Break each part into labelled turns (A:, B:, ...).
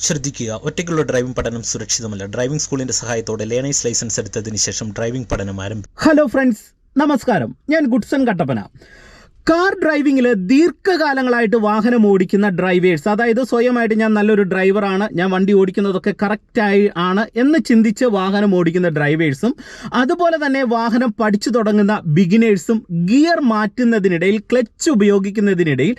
A: ശ്രദ്ധിക്കുക, ഒറ്റയ്ക്കുള്ള ഡ്രൈവിംഗ് പഠനം സുരക്ഷിതമല്ല. ഡ്രൈവിംഗ് സ്കൂളിന്റെ സഹായത്തോടെ ലേണേഴ്സ് ലൈസൻസ് എടുത്തതിന് ശേഷം ഡ്രൈവിംഗ് പഠനം ആരംഭിക്കും.
B: ഹലോ ഫ്രണ്ട്സ്, നമസ്കാരം. ഞാൻ ഗുഡ്സൺ കട്ടപ്പന. കാർ ഡ്രൈവിംഗിൽ ദീർഘകാലങ്ങളായിട്ട് വാഹനം ഓടിക്കുന്ന ഡ്രൈവേഴ്സ്, അതായത് സ്വയമായിട്ട് ഞാൻ നല്ലൊരു ഡ്രൈവറാണ്, ഞാൻ വണ്ടി ഓടിക്കുന്നതൊക്കെ കറക്റ്റായി ആണ് എന്ന് ചിന്തിച്ച് വാഹനം ഓടിക്കുന്ന ഡ്രൈവേഴ്സും, അതുപോലെ തന്നെ വാഹനം പഠിച്ചു തുടങ്ങുന്ന ബിഗിനേഴ്സും ഗിയർ മാറ്റുന്നതിനിടയിൽ, ക്ലച്ച് ഉപയോഗിക്കുന്നതിനിടയിൽ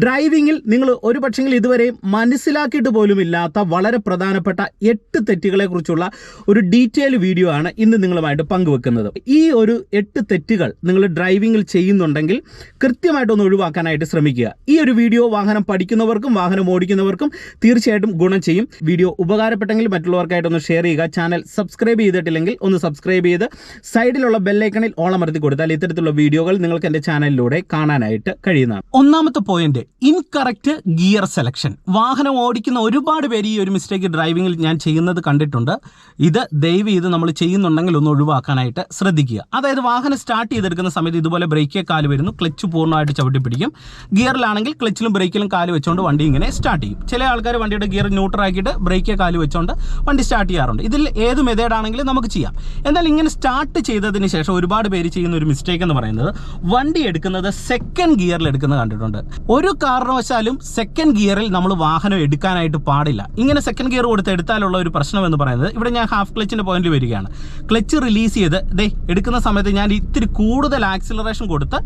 B: ഡ്രൈവിംഗിൽ നിങ്ങൾ ഒരു പക്ഷെങ്കിൽ ഇതുവരെ മനസ്സിലാക്കിയിട്ട് പോലുമില്ലാത്ത വളരെ പ്രധാനപ്പെട്ട 8 തെറ്റുകളെ കുറിച്ചുള്ള ഒരു ഡീറ്റെയിൽ വീഡിയോ ആണ് ഇന്ന് നിങ്ങളുമായിട്ട് പങ്കുവെക്കുന്നത്. ഈ ഒരു 8 തെറ്റുകൾ നിങ്ങൾ ഡ്രൈവിംഗിൽ ചെയ്യുന്നുണ്ടെങ്കിൽ കൃത്യമായിട്ടൊന്ന് ഒഴിവാക്കാനായിട്ട് ശ്രമിക്കുക. ഈ ഒരു വീഡിയോ വാഹനം പഠിക്കുന്നവർക്കും വാഹനം ഓടിക്കുന്നവർക്കും തീർച്ചയായിട്ടും ഗുണം ചെയ്യും. വീഡിയോ ഉപകാരപ്പെട്ടെങ്കിൽ മറ്റുള്ളവർക്കായിട്ടൊന്ന് ഷെയർ ചെയ്യുക. ചാനൽ സബ്സ്ക്രൈബ് ചെയ്തിട്ടില്ലെങ്കിൽ ഒന്ന് സബ്സ്ക്രൈബ് ചെയ്ത് സൈഡിലുള്ള ബെല്ലൈക്കണിൽ ഓളമർത്തി കൊടുത്താൽ ഇത്തരത്തിലുള്ള വീഡിയോകൾ നിങ്ങൾക്ക് എൻ്റെ ചാനലിലൂടെ കാണാനായിട്ട് കഴിയുന്നതാണ്. ഒന്നാമത്തെ പോയിന്റ്, ഇൻകറക്റ്റ് ഗിയർ സെലക്ഷൻ. വാഹനം ഓടിക്കുന്ന ഒരുപാട് പേര് ഈ ഒരു മിസ്റ്റേക്ക് ഡ്രൈവിംഗിൽ ഞാൻ ചെയ്യുന്നത് കണ്ടിട്ടുണ്ട്. ഇത് ദയവ് ചെയ്ത് നമ്മൾ ചെയ്യുന്നുണ്ടെങ്കിൽ ഒന്ന് ഒഴിവാക്കാനായിട്ട് ശ്രദ്ധിക്കുക. അതായത് വാഹനം സ്റ്റാർട്ട് ചെയ്തെടുക്കുന്ന സമയത്ത് ഇതുപോലെ ബ്രേക്കേ കാല് വരുന്നു, ക്ലച്ച് പൂർണ്ണമായിട്ട് ചവിട്ടി പിടിക്കും. ഗിയറിലാണെങ്കിൽ ക്ലച്ചിലും ബ്രേക്കിലും കാല് വെച്ചുകൊണ്ട് വണ്ടി ഇങ്ങനെ സ്റ്റാർട്ട് ചെയ്യും. ചില ആൾക്കാർ വണ്ടിയുടെ ഗിയർ ന്യൂട്രലാക്കിയിട്ട് ബ്രേക്കേ കാല് വെച്ചുകൊണ്ട് വണ്ടി സ്റ്റാർട്ട് ചെയ്യാറുണ്ട്. ഇതിൽ ഏത് മെത്തേഡാണെങ്കിലും നമുക്ക് ചെയ്യാം. എന്നാൽ ഇങ്ങനെ സ്റ്റാർട്ട് ചെയ്തതിന് ശേഷം ഒരുപാട് പേര് ചെയ്യുന്ന ഒരു മിസ്റ്റേക്ക് എന്ന് പറയുന്നത് വണ്ടി എടുക്കുന്നത് സെക്കൻഡ് ഗിയറിൽ എടുക്കുന്നത് കണ്ടിട്ടുണ്ട്. ഒരു കാരണവശാലും സെക്കൻഡ് ഗിയറിൽ നമ്മൾ വാഹനം എടുക്കാനായിട്ട് പാടില്ല. ഇങ്ങനെ സെക്കൻഡ് ഗിയർ കൊടുത്ത് എടുത്താലുള്ള ഒരു പ്രശ്നം എന്ന് പറയുന്നത്, ഇവിടെ ഞാൻ ഹാഫ് ക്ലച്ചിൻ്റെ പോയിന്റിൽ വരികയാണ്. ക്ലച്ച് റിലീസ് ചെയ്ത് എടുക്കുന്ന സമയത്ത് ഞാൻ ഇത്തിരി കൂടുതൽ ആക്സിലറേഷൻ കൊടുത്ത്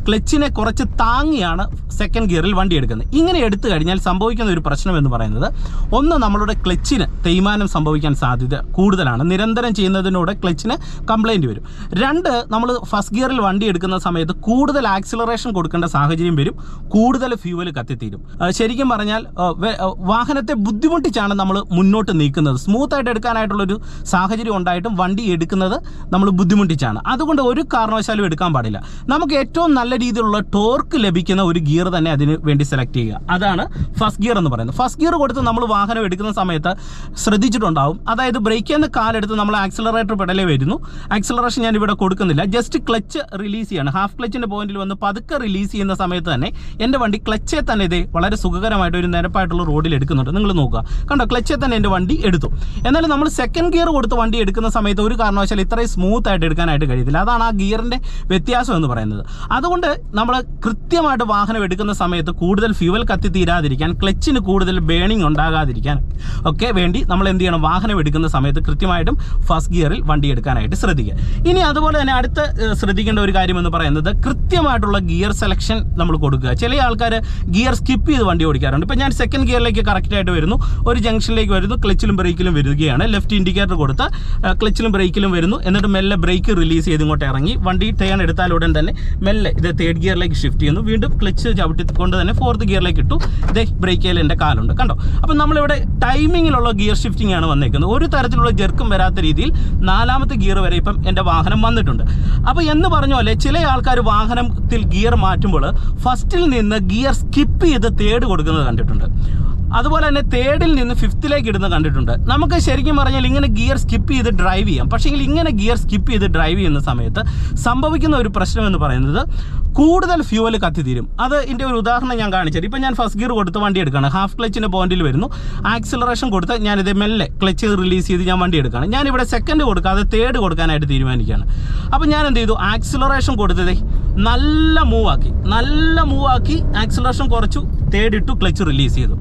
B: ക്ലച്ചിനെ കുറച്ച് താങ്ങിയാണ് സെക്കൻഡ് ഗിയറിൽ വണ്ടി എടുക്കുന്നത്. ഇങ്ങനെ എടുത്തു കഴിഞ്ഞാൽ സംഭവിക്കുന്ന ഒരു പ്രശ്നം എന്ന് പറയുന്നത്, ഒന്ന്, നമ്മളുടെ ക്ലച്ചിന് തേയ്മാനം സംഭവിക്കാൻ സാധ്യത കൂടുതലാണ്. നിരന്തരം ചെയ്യുന്നതിനൂടെ ക്ലച്ചിന് കംപ്ലൈൻറ്റ് വരും. 2, നമ്മൾ ഫസ്റ്റ് ഗിയറിൽ വണ്ടി എടുക്കുന്ന സമയത്ത് കൂടുതൽ ആക്സിലറേഷൻ കൊടുക്കേണ്ട സാഹചര്യം വരും. കൂടുതൽ ഫ്യൂവൽ കത്തിത്തീരും. ശരിക്കും പറഞ്ഞാൽ വാഹനത്തെ ബുദ്ധിമുട്ടിച്ചാണ് നമ്മൾ മുന്നോട്ട് നീക്കുന്നത്. സ്മൂത്തായിട്ട് എടുക്കാനായിട്ടുള്ളൊരു സാഹചര്യം ഉണ്ടായിട്ടും വണ്ടി എടുക്കുന്നത് നമ്മൾ ബുദ്ധിമുട്ടിച്ചാണ്. അതുകൊണ്ട് ഒരു കാരണവശാലും എടുക്കാൻ പാടില്ല. നമുക്ക് ഏറ്റവും നല്ല രീതിയിലുള്ള ടോർക്ക് ലഭിക്കുന്ന ഒരു ഗിയർ തന്നെ അതിന് വേണ്ടി സെലക്ട് ചെയ്യുക. അതാണ് ഫസ്റ്റ് ഗിയർ എന്ന് പറയുന്നത്. ഫസ്റ്റ് ഗിയർ കൊടുത്ത് നമ്മൾ വാഹനം എടുക്കുന്ന സമയത്ത് ശ്രദ്ധിച്ചിട്ടുണ്ടാവും. അതായത് ബ്രേക്കിൽ നിന്ന് കാലെടുത്ത് നമ്മൾ ആക്സിലറേറ്റർ പെടലേ വരുന്നു. ആക്സിലറേഷൻ ഞാൻ ഇവിടെ കൊടുക്കുന്നില്ല, ജസ്റ്റ് ക്ലച്ച് റിലീസ് ചെയ്യാണ്. ഹാഫ് ക്ലച്ചിൻ്റെ പോയിന്റിൽ വന്ന് പതുക്കെ റിലീസ് ചെയ്യുന്ന സമയത്ത് തന്നെ എൻ്റെ വണ്ടി ക്ലച്ചെ തന്നെ ഇതേ വളരെ സുഖകരമായിട്ട് ഒരു നിരപ്പായിട്ടുള്ള റോഡിൽ എടുക്കുന്നുണ്ട്. നിങ്ങൾ നോക്കുക, കണ്ടോ, ക്ലച്ചെ തന്നെ എൻ്റെ വണ്ടി എടുത്തു. എന്നാലും നമ്മൾ സെക്കൻഡ് ഗിയർ കൊടുത്ത് വണ്ടി എടുക്കുന്ന സമയത്ത് ഒരു കാരണവശാലും ഇത്രയും സ്മൂത്ത് ആയിട്ട് എടുക്കാനായിട്ട് കഴിയത്തില്ല. അതാണ് ആ ഗിയറിൻ്റെ വ്യത്യാസം എന്ന് പറയുന്നത്. അതുകൊണ്ട് നമ്മൾ കൃത്യമായിട്ട് വാഹനം എടുക്കുന്ന സമയത്ത് കൂടുതൽ ഫ്യൂവൽ കത്തിത്തീരാതിരിക്കാൻ, ക്ലച്ചിന് കൂടുതൽ ബേണിംഗ് ഉണ്ടാകാതിരിക്കാൻ ഒക്കെ വേണ്ടി നമ്മൾ എന്ത് ചെയ്യണം, വാഹനം എടുക്കുന്ന സമയത്ത് കൃത്യമായിട്ടും ഫസ്റ്റ് ഗിയറിൽ വണ്ടി എടുക്കാനായിട്ട് ശ്രദ്ധിക്കുക. ഇനി അതുപോലെ തന്നെ അടുത്ത ശ്രദ്ധിക്കേണ്ട ഒരു കാര്യം എന്ന് പറയുന്നത്, കൃത്യമായിട്ടുള്ള ഗിയർ സെലക്ഷൻ നമ്മൾ കൊടുക്കുക. ചില ആൾക്കാർ ഗിയർ സ്കിപ്പ് ചെയ്ത് വണ്ടി ഓടിക്കാറുണ്ട്. ഇപ്പോൾ ഞാൻ സെക്കൻഡ് ഗിയറിലേക്ക് കറക്റ്റായിട്ട് വരുന്നു, ഒരു ജംഗ്ഷനിലേക്ക് വരുന്നു, ക്ലച്ചിലും ബ്രേക്കിലും വരികയാണ്. ലെഫ്റ്റ് ഇൻഡിക്കേറ്റർ കൊടുത്ത് ക്ലച്ചിലും ബ്രേക്കിലും വരുന്നു. എന്നിട്ട് മെല്ലെ ബ്രേക്ക് റിലീസ് ചെയ്ത് ഇങ്ങോട്ട് ഇറങ്ങി വണ്ടി ടേൺ എടുത്താൽ ഉടൻ തന്നെ മെല്ലെ ഇത് തേർഡ് ഗിയറിലേക്ക് ഷിഫ്റ്റ് ചെയ്യുന്നു. വീണ്ടും ക്ലച്ച് ചവിട്ടിക്കൊണ്ട് തന്നെ ഫോർത്ത് ഗിയറിലേക്ക് ഇട്ടു. ഇതേ ബ്രേക്കിൽ എൻ്റെ കാലുണ്ട്, കണ്ടോ. അപ്പം നമ്മളിവിടെ ടൈമിങ്ങിലുള്ള ഗിയർ ഷിഫ്റ്റിംഗ് ആണ് വന്നേക്കുന്നത്. ഒരു തരത്തിലുള്ള ജെർക്കും വരാത്ത രീതിയിൽ 4ാമത്തെ ഗിയർ വരെ ഇപ്പം എൻ്റെ വാഹനം വന്നിട്ടുണ്ട്. അപ്പോൾ എന്ന് പറഞ്ഞ പോലെ ചില ആൾക്കാർ വാഹനത്തിൽ ഗിയർ മാറ്റുമ്പോൾ ഫസ്റ്റിൽ നിന്ന് ഗിയർ സ്കിപ്പ് ചെയ്ത് തേർഡ് കൊടുക്കുന്നത് കണ്ടിട്ടുണ്ട്. അതുപോലെ തന്നെ തേർഡിൽ നിന്ന് ഫിഫ്ത്തിലേക്ക് ഇടുന്നത് കണ്ടിട്ടുണ്ട്. നമുക്ക് ശരിക്കും പറഞ്ഞാൽ ഇങ്ങനെ ഗിയർ സ്കിപ്പ് ചെയ്ത് ഡ്രൈവ് ചെയ്യാം. പക്ഷേ ഇങ്ങനെ ഗിയർ സ്കിപ്പ് ചെയ്ത് ഡ്രൈവ് ചെയ്യുന്ന സമയത്ത് സംഭവിക്കുന്ന ഒരു പ്രശ്നം എന്ന് പറയുന്നത്, കൂടുതൽ ഫ്യൂവൽ കത്തിത്തീരും. അത് ഇതിൻ്റെ ഒരു ഉദാഹരണം ഞാൻ കാണിച്ചത്. ഇപ്പം ഞാൻ ഫസ്റ്റ് ഗിയർ കൊടുത്ത് വണ്ടി എടുക്കുകയാണ്, ഹാഫ് ക്ലച്ചിൻ്റെ പോയിന്റിൽ വരുന്നു, ആക്സിലറേഷൻ കൊടുത്ത് ഞാനിത് മെല്ലെ ക്ലച്ച് റിലീസ് ചെയ്ത് ഞാൻ വണ്ടി എടുക്കുകയാണ്. ഞാനിവിടെ സെക്കൻഡ് കൊടുക്കാതെ തേർഡ് കൊടുക്കാനായിട്ട് തീരുമാനിക്കുകയാണ്. അപ്പം ഞാൻ എന്ത് ചെയ്തു, ആക്സിലറേഷൻ കൊടുത്തതേ നല്ല മൂവാക്കി ആക്സിലറേഷൻ കുറച്ചു, തേർഡ് ഇട്ടു, ക്ലച്ച് റിലീസ് ചെയ്തു.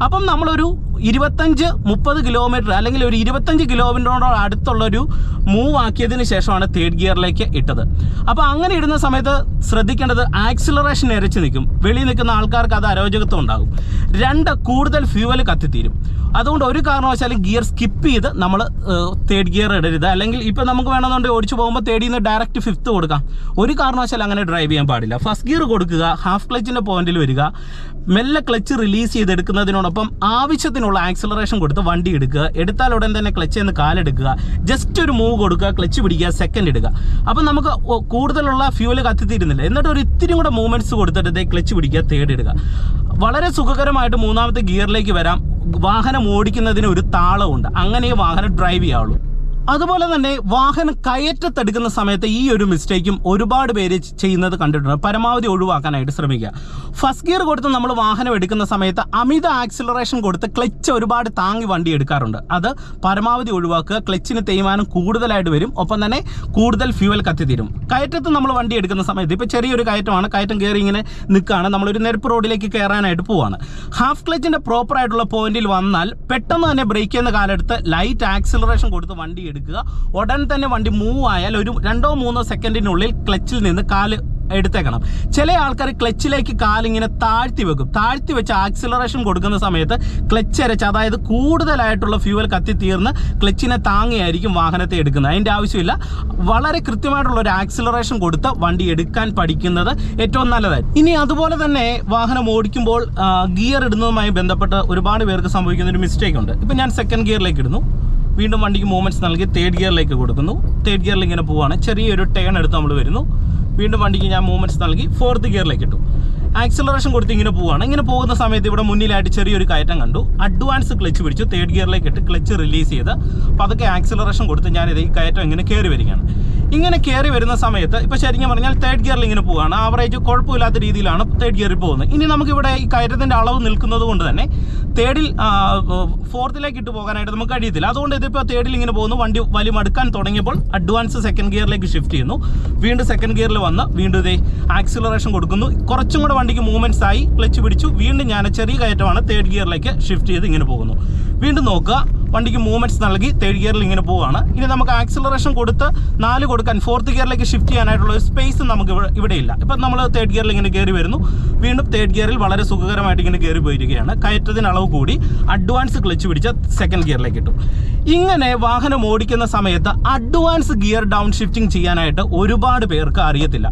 B: അപ്പം നമ്മളൊരു 25-30 കിലോമീറ്റർ അല്ലെങ്കിൽ ഒരു 25 കിലോമീറ്ററിനോട് അടുത്തുള്ളൊരു മൂവ് ആക്കിയതിന് ശേഷമാണ് തേർഡ് ഗിയറിലേക്ക് ഇട്ടത്. അപ്പോൾ അങ്ങനെ ഇടുന്ന സമയത്ത് ശ്രദ്ധിക്കേണ്ടത്, ആക്സിലറേഷൻ ഇരച്ച് നിൽക്കും. വെളിയിൽ നിൽക്കുന്ന ആൾക്കാർക്ക് അത് അരോചകത്വം ഉണ്ടാകും. 2, കൂടുതൽ ഫ്യൂവൽ കത്തിത്തീരും. അതുകൊണ്ട് ഒരു കാരണവശാലും ഗിയർ സ്കിപ്പ് ചെയ്ത് നമ്മൾ തേർഡ് ഗിയർ ഇടരുത്. അല്ലെങ്കിൽ ഇപ്പോൾ നമുക്ക് വേണമെന്നുണ്ടെങ്കിൽ ഓടിച്ചു പോകുമ്പോൾ തേർഡിൽ നിന്ന് ഡയറക്റ്റ് ഫിഫ്ത്ത് കൊടുക്കാം. ഒരു കാരണവശാലും അങ്ങനെ ഡ്രൈവ് ചെയ്യാൻ പാടില്ല. ഫസ്റ്റ് ഗിയർ കൊടുക്കുക, ഹാഫ് ക്ലച്ചിൻ്റെ പോയിന്റിൽ വരിക, മെല്ലെ ക്ലച്ച് റിലീസ് ചെയ്തെടുക്കുന്നതിനോടൊപ്പം ആവശ്യത്തിനുള്ള ആക്സിലറേഷൻ കൊടുത്ത് വണ്ടി എടുക്കുക. എടുത്താൽ ഉടൻ തന്നെ ക്ലച്ചിൽ നിന്ന് കാലെടുക്കുക, ജസ്റ്റ് ഒരു മൂവ് കൊടുക്കുക, ക്ലച്ച് പിടിക്കുക, സെക്കൻഡ് ഇടുക. അപ്പം നമുക്ക് കൂടുതലുള്ള ഫ്യൂവൽ കത്തിത്തീരുന്നില്ല. എന്നിട്ട് ഒരു ഇത്തിരി കൂടെ മൂവ്മെൻറ്റ്സ് കൊടുത്തിട്ട് ക്ലച്ച് പിടിക്കുക, തേർഡ് ഇടുക. വളരെ സുഖകരമായിട്ട് 3ാമത്തെ ഗിയറിലേക്ക് വരാം. വാഹനം ഓടിക്കുന്നതിന് ഒരു താളമുണ്ട്, അങ്ങനെ വാഹനം ഡ്രൈവ് ചെയ്യാവുള്ളൂ. അതുപോലെ തന്നെ വാഹനം കയറ്റത്തെടുക്കുന്ന സമയത്ത് ഈ ഒരു മിസ്റ്റേക്കും ഒരുപാട് പേര് ചെയ്യുന്നത് കണ്ടിട്ടുണ്ട്. പരമാവധി ഒഴിവാക്കാനായിട്ട് ശ്രമിക്കുക. ഫസ്റ്റ് ഗിയർ കൊടുത്ത് നമ്മൾ വാഹനം എടുക്കുന്ന സമയത്ത് അമിത ആക്സിലറേഷൻ കൊടുത്ത് ക്ലച്ച് ഒരുപാട് താങ്ങി വണ്ടി എടുക്കാറുണ്ട്. അത് പരമാവധി ഒഴിവാക്കുക. ക്ലച്ചിന് തേയ്മാനം കൂടുതലായിട്ട് വരും, ഒപ്പം തന്നെ കൂടുതൽ ഫ്യൂവൽ കത്തിത്തീരും. കയറ്റത്ത് നമ്മൾ വണ്ടി എടുക്കുന്ന സമയത്ത് ഇപ്പോൾ ചെറിയൊരു കയറ്റമാണ്, കയറ്റം കയറി ഇങ്ങനെ നിൽക്കുകയാണ്, നമ്മളൊരു നെരുപ്പ് റോഡിലേക്ക് കയറാനായിട്ട് പോവാണ്. ഹാഫ് ക്ലച്ചിൻ്റെ പ്രോപ്പറായിട്ടുള്ള പോയിന്റിൽ വന്നാൽ പെട്ടെന്ന് തന്നെ ബ്രേക്ക് ചെയ്യുന്ന കാലെടുത്ത് ലൈറ്റ് ആക്സിലറേഷൻ കൊടുത്ത് വണ്ടി എടുക്കുക. ഉടൻ തന്നെ വണ്ടി മൂവ് ആയാൽ ഒരു 2-3 സെക്കൻഡിനുള്ളിൽ ക്ലച്ചിൽ നിന്ന് കാല് എടുത്തേക്കണം. ചില ആൾക്കാർ ക്ലച്ചിലേക്ക് കാലിങ്ങനെ താഴ്ത്തി വെക്കും. താഴ്ത്തി വെച്ച് ആക്സിലറേഷൻ കൊടുക്കുന്ന സമയത്ത് ക്ലച്ച് അരച്ച്, അതായത് കൂടുതലായിട്ടുള്ള ഫ്യൂവൽ കത്തിത്തീർന്ന് ക്ലച്ചിനെ താങ്ങിയായിരിക്കും വാഹനത്തെ എടുക്കുന്നത്. അതിൻ്റെ ആവശ്യമില്ല. വളരെ കൃത്യമായിട്ടുള്ള ഒരു ആക്സിലറേഷൻ കൊടുത്ത് വണ്ടി എടുക്കാൻ പഠിക്കുന്നത് ഏറ്റവും നല്ലതായിരിക്കും. ഇനി അതുപോലെ തന്നെ വാഹനം ഓടിക്കുമ്പോൾ ഗിയർ ഇടുന്നതുമായി ബന്ധപ്പെട്ട് ഒരുപാട് പേർക്ക് സംഭവിക്കുന്ന ഒരു മിസ്റ്റേക്ക് ഉണ്ട്. ഇപ്പം ഞാൻ സെക്കൻഡ് ഗിയറിലേക്ക് ഇടുന്നു, വീണ്ടും വണ്ടിക്ക് മൂവ്മെൻറ്റ്സ് നൽകി തേർഡ് ഗിയറിലേക്ക് കൊടുക്കുന്നു. തേർഡ് ഗിയറിൽ ഇങ്ങനെ പോവുകയാണ്, ചെറിയൊരു ടേൺ എടുത്ത് നമ്മൾ വരുന്നു. വീണ്ടും വണ്ടിക്ക് ഞാൻ മൂവ്മെൻറ്റ്സ് നൽകി ഫോർത്ത് ഗിയറിലേക്ക് ഇട്ടു. ആക്സിലറേഷൻ കൊടുത്ത് ഇങ്ങനെ പോവുകയാണ്. ഇങ്ങനെ പോകുന്ന സമയത്ത് ഇവിടെ മുന്നിലായിട്ട് ചെറിയൊരു കയറ്റം കണ്ടു. അഡ്വാൻസ് ക്ലച്ച് പിടിച്ചു, തേർഡ് ഗിയറിലേക്ക് ഇട്ട് ക്ലച്ച് റിലീസ് ചെയ്ത് പതുക്കെ ആക്സിലറേഷൻ കൊടുത്ത് ഞാനിത് ഈ കയറ്റം ഇങ്ങനെ കയറി വരികയാണ്. ഇങ്ങനെ കയറി വരുന്ന സമയത്ത് ഇപ്പോൾ ശരിക്കും പറഞ്ഞാൽ തേർഡ് ഗിയറിൽ ഇങ്ങനെ പോവുകയാണ്. ആവറേജ് കുഴപ്പമില്ലാത്ത രീതിയിലാണ് തേർഡ് ഗിയറിൽ പോകുന്നത്. ഇനി നമുക്കിവിടെ ഈ കയറ്റത്തിൻ്റെ അളവ് നിൽക്കുന്നത് കൊണ്ട് തന്നെ തേർഡിൽ ഫോർത്തിലേക്ക് ഇട്ട് പോകാനായിട്ട് നമുക്ക് കഴിയത്തില്ല. അതുകൊണ്ട് ഇതിപ്പോൾ തേർഡിൽ ഇങ്ങനെ പോകുന്നു. വണ്ടി വലിമടുക്കാൻ തുടങ്ങിയപ്പോൾ അഡ്വാൻസ് സെക്കൻഡ് ഗിയറിലേക്ക് ഷിഫ്റ്റ് ചെയ്യുന്നു. വീണ്ടും സെക്കൻഡ് ഗിയറിൽ വന്ന് വീണ്ടും ഇതേ ആക്സിലറേഷൻ കൊടുക്കുന്നു. കുറച്ചും കൂടെ വണ്ടിക്ക് മൂവ്മെൻറ്റ്സ് ആയി, ക്ലച്ച് പിടിച്ചു. വീണ്ടും ഞാൻ ചെറിയ കയറ്റമാണ്, തേർഡ് ഗിയറിലേക്ക് ഷിഫ്റ്റ് ചെയ്ത് ഇങ്ങനെ പോകുന്നു. വീണ്ടും നോക്കുക, വണ്ടിക്ക് മൂവ്മെൻറ്റ്സ് നൽകി തേർഡ് ഗിയറിൽ ഇങ്ങനെ പോവുകയാണ്. ഇനി നമുക്ക് ആക്സിലറേഷൻ കൊടുത്ത് 4 കൊടുക്കാൻ ഫോർത്ത് ഗിയറിലേക്ക് ഷിഫ്റ്റ് ചെയ്യാനായിട്ടുള്ള ഒരു സ്പേസ് നമുക്ക് ഇവിടെ ഇല്ല. ഇപ്പം നമ്മൾ തേർഡ് ഗിയറിൽ ഇങ്ങനെ കയറി വരുന്നു. വീണ്ടും തേർഡ് ഗിയറിൽ വളരെ സുഖകരമായിട്ട് ഇങ്ങനെ കയറി പോയിരിക്കുകയാണ്. കയറ്റത്തിന് അളവ് കൂടി അഡ്വാൻസ് ക്ലച്ച് പിടിച്ച സെക്കൻഡ് ഗിയറിലേക്ക് ഇട്ടു. ഇങ്ങനെ വാഹനം ഓടിക്കുന്ന സമയത്ത് അഡ്വാൻസ് ഗിയർ ഡൗൺ ഷിഫ്റ്റിംഗ് ചെയ്യാനായിട്ട് ഒരുപാട് പേർക്ക് അറിയത്തില്ല.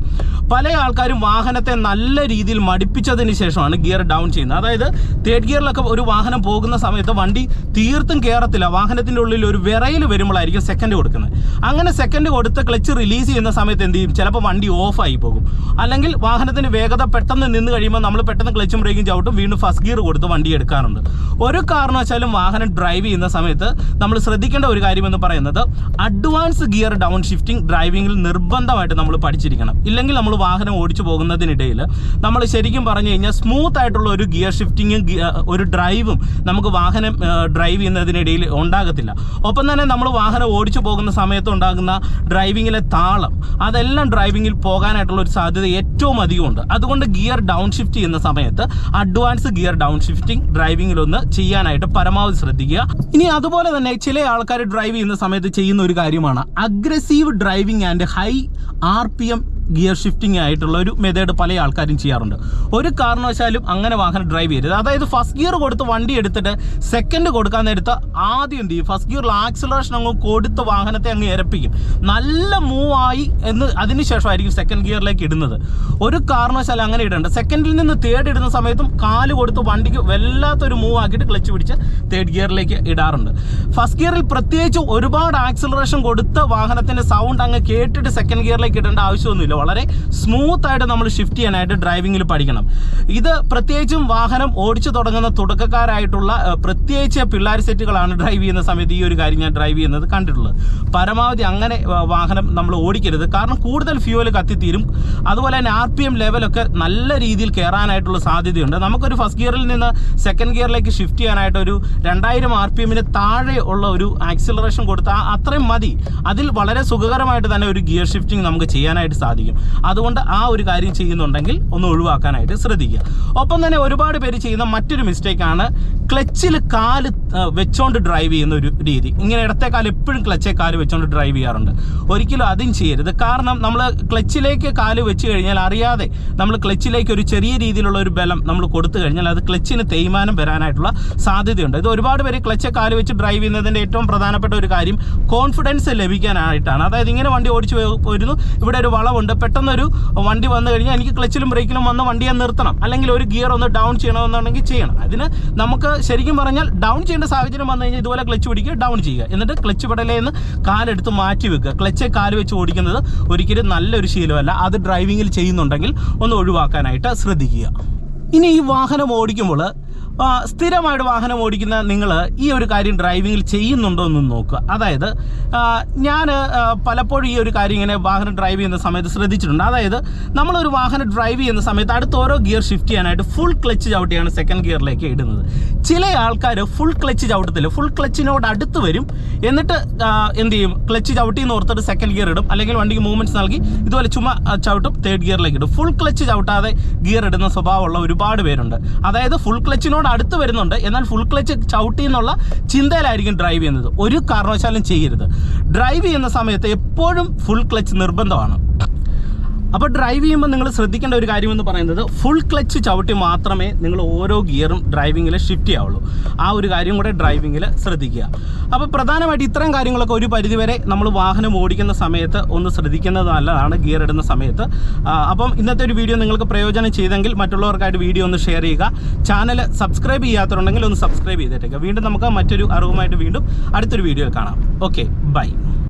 B: പല ആൾക്കാരും വാഹനത്തെ നല്ല രീതിയിൽ മടിപ്പിച്ചതിന് ശേഷമാണ് ഗിയർ ഡൗൺ ചെയ്യുന്നത്. അതായത് തേർഡ് ഗിയറിലൊക്കെ ഒരു വാഹനം പോകുന്ന സമയത്ത് വണ്ടി തീർത്തും കയറത്തില്ല. വാഹനത്തിൻ്റെ ഉള്ളിൽ ഒരു വിറയിൽ വരുമ്പോഴായിരിക്കും സെക്കൻഡ് കൊടുക്കുന്നത്. അങ്ങനെ സെക്കൻഡ് കൊടുത്ത് ക്ലച്ച് റിലീസ് ചെയ്യുന്ന സമയത്ത് എന്ത് ചെയ്യും? ചിലപ്പോൾ വണ്ടി ഓഫായി പോകും. അല്ലെങ്കിൽ വാഹനത്തിന് വേഗത പെട്ടെന്ന് നിന്ന് കഴിയുമ്പോൾ നമ്മൾ പെട്ടെന്ന് ക്ലച്ചും ബ്രേക്കും ചവിട്ടും, വീണ്ടും ഫസ്റ്റ് ഗിയർ കൊടുത്ത് വണ്ടി എടുക്കാറുണ്ട്. ഒരു കാരണവശാലും വാഹനം ഡ്രൈവ് ചെയ്യുന്ന സമയത്ത് നമ്മൾ ശ്രദ്ധിക്കേണ്ട ഒരു കാര്യമെന്ന് പറയുന്നത് അഡ്വാൻസ് ഗിയർ ഡൗൺ ഷിഫ്റ്റിംഗ് ഡ്രൈവിങ്ങിൽ നിർബന്ധമായിട്ട് നമ്മൾ പഠിച്ചിരിക്കണം. ഇല്ലെങ്കിൽ നമ്മൾ വാഹനം ഓടിച്ചു പോകുന്നതിനിടയിൽ നമ്മൾ ശരിക്കും പറഞ്ഞു കഴിഞ്ഞാൽ സ്മൂത്ത് ആയിട്ടുള്ള ഒരു ഗിയർ ഷിഫ്റ്റിങ്ങും ഒരു ഡ്രൈവും നമുക്ക് വാഹനം ഡ്രൈവ് ചെയ്യുന്നതിനിടയിൽ ഉണ്ടാകത്തില്ല. ഒപ്പം തന്നെ നമ്മൾ വാഹനം ഓടിച്ചു പോകുന്ന സമയത്ത് ഉണ്ടാകുന്ന ഡ്രൈവിങ്ങിലെ താളം, അതെല്ലാം ഡ്രൈവിങ്ങിൽ പോകാനായിട്ടുള്ള ഒരു സാധ്യത ഏറ്റവും അധികമുണ്ട്. അതുകൊണ്ട് ഗിയർ ഡൗൺ ഷിഫ്റ്റ് ചെയ്യുന്ന സമയത്ത് അഡ്വാൻസ് ഗിയർ ഡൗൺ ഷിഫ്റ്റിംഗ് ഡ്രൈവിങ്ങിലൊന്ന് ചെയ്യാനായിട്ട് പരമാവധി ശ്രദ്ധിക്കുക. ഇനി അതുപോലെ തന്നെ ചില ആൾക്കാർ ഡ്രൈവ് ചെയ്യുന്ന സമയത്ത് ചെയ്യുന്ന ഒരു കാര്യമാണ് aggressive driving and high RPM gear shifting ആയിട്ടുള്ള ഒരു മെത്തേഡ് പല ആൾക്കാരും ചെയ്യാറുണ്ട്. ഒരു കാരണവശാലും അങ്ങനെ വാഹനം ഡ്രൈവ് ചെയ്യരുത്. അതായത് ഫസ്റ്റ് ഗിയർ കൊടുത്ത് വണ്ടി എടുത്തിട്ട് സെക്കൻഡ് കൊടുക്കാൻ നേരത്ത് ആദ്യം എന്ത് ചെയ്യും? ഫസ്റ്റ് ഗിയറിൽ ആക്സിലറേഷൻ അങ്ങ് കൊടുത്ത് വാഹനത്തെ അങ്ങ് ഇരപ്പിക്കും. നല്ല മൂവ് ആയി എന്ന് അതിനുശേഷമായിരിക്കും സെക്കൻഡ് ഗിയറിലേക്ക് ഇടുന്നത്. ഒരു കാരണവശാലും അങ്ങനെ ഇടേണ്ട. സെക്കൻഡിൽ നിന്ന് തേർഡ് ഇടുന്ന സമയത്തും കാല് കൊടുത്ത് വണ്ടിക്ക് വല്ലാത്തൊരു മൂവ് ആക്കിയിട്ട് ക്ലച്ച് പിടിച്ച് തേർഡ് ഗിയറിലേക്ക് ഇടാറുണ്ട്. ഫസ്റ്റ് ഗിയറിൽ പ്രത്യേകിച്ച് ഒരുപാട് ആക്സിലറേഷൻ കൊടുത്ത് വാഹനത്തിൻ്റെ സൗണ്ട് അങ്ങ് കേട്ടിട്ട് സെക്കൻഡ് ഗിയറിലേക്ക് ഇടേണ്ട ആവശ്യമൊന്നുമില്ല. വളരെ സ്മൂത്ത് ആയിട്ട് നമ്മൾ ഷിഫ്റ്റ് ചെയ്യാനായിട്ട് ഡ്രൈവിങ്ങിൽ പഠിക്കണം. ഇത് പ്രത്യേകിച്ചും വാഹനം ഓടിച്ചു തുടങ്ങുന്ന തുടക്കക്കാരായിട്ടുള്ള പ്രത്യേകിച്ച് പിള്ളേർ സെറ്റുകളാണ് ഡ്രൈവ് ചെയ്യുന്ന സമയത്ത് ഈ ഒരു കാര്യം ഞാൻ ഡ്രൈവ് ചെയ്യുന്നത് കണ്ടിട്ടുള്ളത്. പരമാവധി അങ്ങനെ വാഹനം നമ്മൾ ഓടിക്കരുത്. കാരണം കൂടുതൽ ഫ്യൂവൽ കത്തിത്തീരും. അതുപോലെ തന്നെ RPM ലെവലൊക്കെ നല്ല രീതിയിൽ കയറാനായിട്ടുള്ള സാധ്യതയുണ്ട്. നമുക്കൊരു ഫസ്റ്റ് ഗിയറിൽ നിന്ന് സെക്കൻഡ് ഗിയറിലേക്ക് ഷിഫ്റ്റ് ചെയ്യാനായിട്ട് ഒരു 2000 RPM താഴെ ഉള്ള ഒരു ആക്സിലറേഷൻ കൊടുത്താൽ അത്രയും മതി. അതിൽ വളരെ സുഖകരമായിട്ട് തന്നെ ഒരു ഗിയർ ഷിഫ്റ്റിംഗ് നമുക്ക് ചെയ്യാനായിട്ട് സാധിക്കും. അതുകൊണ്ട് ആ ഒരു കാര്യം ചെയ്യുന്നുണ്ടെങ്കിൽ ഒന്ന് ഒഴിവാക്കാനായിട്ട് ശ്രദ്ധിക്കുക. ഒപ്പം തന്നെ ഒരുപാട് പേര് ചെയ്യുന്ന മറ്റൊരു മിസ്റ്റേക്കാണ് ക്ലച്ചിൽ കാല് വെച്ചോണ്ട് ഡ്രൈവ് ചെയ്യുന്ന ഒരു രീതി. ഇങ്ങനെ ഇടത്തെ കാല് എപ്പോഴും ക്ലച്ചേ കാല് വെച്ചോണ്ട് ഡ്രൈവ് ചെയ്യാറുണ്ട്. ഒരിക്കലും അതും ചെയ്യരുത്. കാരണം നമ്മൾ ക്ലച്ചിലേക്ക് കാല് വെച്ച് കഴിഞ്ഞാൽ അറിയാതെ നമ്മൾ ക്ലച്ചിലേക്ക് ഒരു ചെറിയ രീതിയിലുള്ള ഒരു ബലം നമ്മൾ കൊടുത്തു കഴിഞ്ഞാൽ അത് ക്ലച്ചിന് തേയ്മാനം വരാനായിട്ടുള്ള സാധ്യതയുണ്ട്. ഇത് ഒരുപാട് പേര് ക്ലച്ചെ കാല് വെച്ച് ഡ്രൈവ് ചെയ്യുന്നതിൻ്റെ ഏറ്റവും പ്രധാനപ്പെട്ട ഒരു കാര്യം കോൺഫിഡൻസ് ലഭിക്കാനായിട്ടാണ്. അതായത് ഇങ്ങനെ വണ്ടി ഓടിച്ചു വരുന്നു, ഇവിടെ ഒരു വളവുണ്ട്, പെട്ടെന്നൊരു വണ്ടി വന്നു കഴിഞ്ഞാൽ എനിക്ക് ക്ലച്ചിലും ബ്രേക്കിലും വന്ന് വണ്ടിയെ നിർത്തണം, അല്ലെങ്കിൽ ഒരു ഗിയർ ഒന്ന് ഡൗൺ ചെയ്യണമെന്നുണ്ടെങ്കിൽ ചെയ്യണം. അതിന് നമുക്ക് ശരിക്കും പറഞ്ഞാൽ ഡൗൺ ചെയ്യേണ്ട സാഹചര്യം വന്നു കഴിഞ്ഞാൽ ഇതുപോലെ ക്ലച്ച് പിടിക്കുക, ഡൗൺ ചെയ്യുക, എന്നിട്ട് ക്ലച്ച് പെടലിൽ നിന്ന് കാലെടുത്ത് മാറ്റി വെക്കുക. ക്ലച്ചെ കാല് വെച്ച് ഓടിക്കുന്നത് ഒരിക്കലും നല്ലൊരു ശീലമല്ല. അത് ഡ്രൈവിങ്ങിൽ ചെയ്യുന്നുണ്ടെങ്കിൽ ഒന്ന് ഒഴിവാക്കാനായിട്ട് ശ്രദ്ധിക്കുക. ഇനി ഈ വാഹനം ഓടിക്കുമ്പോൾ സ്ഥിരമായിട്ട് വാഹനം ഓടിക്കുന്ന നിങ്ങൾ ഈ ഒരു കാര്യം ഡ്രൈവിങ്ങിൽ ചെയ്യുന്നുണ്ടോ എന്ന് നോക്കുക. അതായത് ഞാൻ പലപ്പോഴും ഈ ഒരു കാര്യം ഇങ്ങനെ വാഹനം ഡ്രൈവ് ചെയ്യുന്ന സമയത്ത് ശ്രദ്ധിച്ചിട്ടുണ്ട്. അതായത് നമ്മളൊരു വാഹനം ഡ്രൈവ് ചെയ്യുന്ന സമയത്ത് അടുത്ത ഓരോ ഗിയർ ഷിഫ്റ്റ് ചെയ്യാനായിട്ട് ഫുൾ ക്ലച്ച് ചവിട്ടിയാണ് സെക്കൻഡ് ഗിയറിലേക്ക് ഇടുന്നത്. ചില ആൾക്കാർ ഫുൾ ക്ലച്ച് ചവിട്ടത്തില്ല, ഫുൾ ക്ലച്ചിനോട് അടുത്ത് വരും, എന്നിട്ട് എന്ത് ചെയ്യും, ക്ലച്ച് ചവിട്ടി എന്ന് ഓർത്തിട്ട് സെക്കൻഡ് ഗിയർ ഇടും, അല്ലെങ്കിൽ വണ്ടിക്ക് മൂവ്മെൻറ്റ്സ് നൽകി ഇതുപോലെ ചുമ്മാ ചവിട്ടും തേർഡ് ഗിയറിലേക്ക് ഇടും. ഫുൾ ക്ലച്ച് ചവിട്ടാതെ ഗിയർ ഇടുന്ന സ്വഭാവമുള്ള ഒരുപാട് പേരുണ്ട്. അതായത് ഫുൾ ക്ലച്ചിനോട് അടുത്ത് വരുന്നുണ്ട്, എന്നാൽ ഫുൾ ക്ലച്ച് ചവിട്ടി എന്നുള്ള ചിന്തയിലായിരിക്കും ഡ്രൈവ് ചെയ്യുന്നത്. ഒരു കാരണവശാലും ചെയ്യരുത്. ഡ്രൈവ് ചെയ്യുന്ന സമയത്ത് എപ്പോഴും ഫുൾ ക്ലച്ച് നിർബന്ധമാണ്. അപ്പോൾ ഡ്രൈവ് ചെയ്യുമ്പോൾ നിങ്ങൾ ശ്രദ്ധിക്കേണ്ട ഒരു കാര്യമെന്ന് പറയുന്നത് ഫുൾ ക്ലച്ച് ചവിട്ടി മാത്രമേ നിങ്ങൾ ഓരോ ഗിയറും ഡ്രൈവിങ്ങിൽ ഷിഫ്റ്റ് ചെയ്യാവുള്ളൂ. ആ ഒരു കാര്യം കൂടെ ഡ്രൈവിങ്ങിൽ ശ്രദ്ധിക്കുക. അപ്പോൾ പ്രധാനമായിട്ട് ഇത്തരം കാര്യങ്ങളൊക്കെ ഒരു പരിധിവരെ നമ്മൾ വാഹനം ഓടിക്കുന്ന സമയത്ത് ഒന്ന് ശ്രദ്ധിക്കുന്നത് നല്ലതാണ്, ഗിയർ ഇടുന്ന സമയത്ത്. അപ്പം ഇന്നത്തെ ഒരു വീഡിയോ നിങ്ങൾക്ക് പ്രയോജനം ചെയ്തെങ്കിൽ മറ്റുള്ളവർക്കായിട്ട് വീഡിയോ ഒന്ന് ഷെയർ ചെയ്യുക. ചാനൽ സബ്സ്ക്രൈബ് ചെയ്യാത്തതുണ്ടെങ്കിൽ ഒന്ന് സബ്സ്ക്രൈബ് ചെയ്തേക്കുക. വീണ്ടും നമുക്ക് മറ്റൊരു അറിവുമായിട്ട് വീണ്ടും അടുത്തൊരു വീഡിയോയിൽ കാണാം. Okay, by.